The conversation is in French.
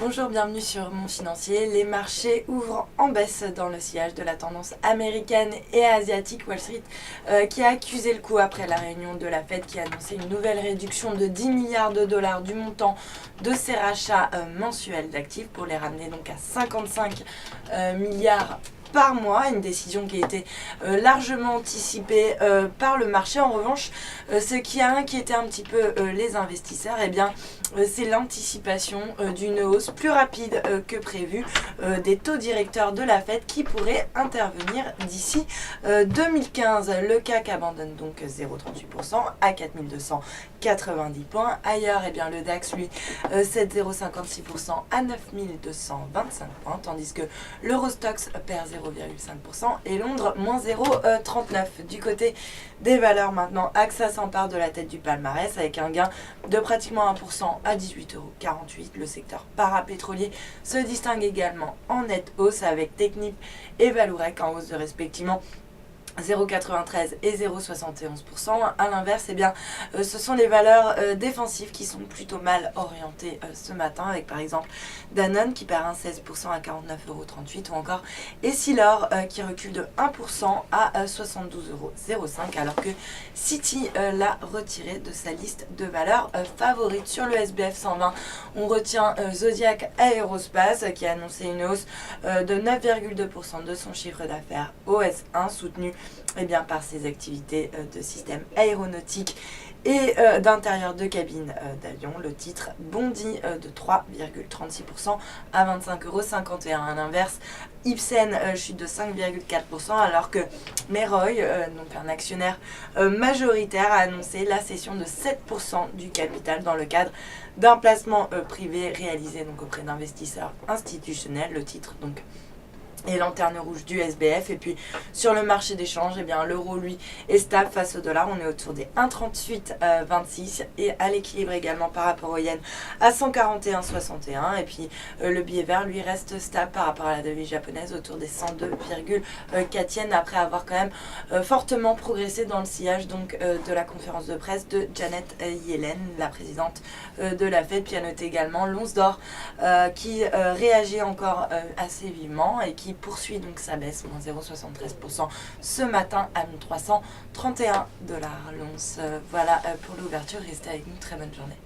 Bonjour, bienvenue sur Mon Financier. Les marchés ouvrent en baisse dans le sillage de la tendance américaine et asiatique. Wall Street qui a accusé le coup après la réunion de la Fed qui a annoncé une nouvelle réduction de 10 milliards de dollars du montant de ses rachats mensuels d'actifs pour les ramener donc à 55 milliards par mois, une décision qui a été largement anticipée par le marché. En revanche, ce qui a inquiété un petit peu les investisseurs, c'est l'anticipation d'une hausse plus rapide que prévu des taux directeurs de la Fed qui pourraient intervenir d'ici 2015. Le CAC abandonne donc 0,38% à 4290 points. Ailleurs, le DAX, lui, cède 0,56% à 9225 points, tandis que l'Eurostoxx perd 0,5% et Londres, moins 0,39. Du côté des valeurs maintenant, AXA s'empare de la tête du palmarès avec un gain de pratiquement 1% à 18,48 €. Le secteur parapétrolier se distingue également en nette hausse avec Technip et Vallourec en hausse de respectivement 0,93 et 0,71%. À l'inverse, ce sont les valeurs défensives qui sont plutôt mal orientées ce matin, avec par exemple Danone qui perd 16% à 49,38 € ou encore Essilor qui recule de 1% à 72,05 €, alors que Citi l'a retiré de sa liste de valeurs favorites. Sur le SBF 120, on retient Zodiac Aerospace qui a annoncé une hausse de 9,2% de son chiffre d'affaires au S1, soutenu par ses activités de système aéronautique et d'intérieur de cabine d'avion. Le titre bondit de 3,36% à 25,51 €. À l'inverse, Ipsen chute de 5,4% alors que Meroy, donc un actionnaire majoritaire, a annoncé la cession de 7% du capital dans le cadre d'un placement privé réalisé donc auprès d'investisseurs institutionnels. Le titre donc et lanterne rouge du SBF. Et puis sur le marché d'échange, l'euro lui est stable face au dollar. On est autour des 1,3826 et à l'équilibre également par rapport au yen à 141,61. Et puis le billet vert lui reste stable par rapport à la devise japonaise autour des 102,4 yens après avoir quand même fortement progressé dans le sillage donc de la conférence de presse de Janet Yellen, la présidente de la Fed. Puis à noter également l'once d'or qui réagit encore assez vivement et qui poursuit donc sa baisse, moins 0,73% ce matin à 1331 $ l'once. Voilà pour l'ouverture, restez avec nous, très bonne journée.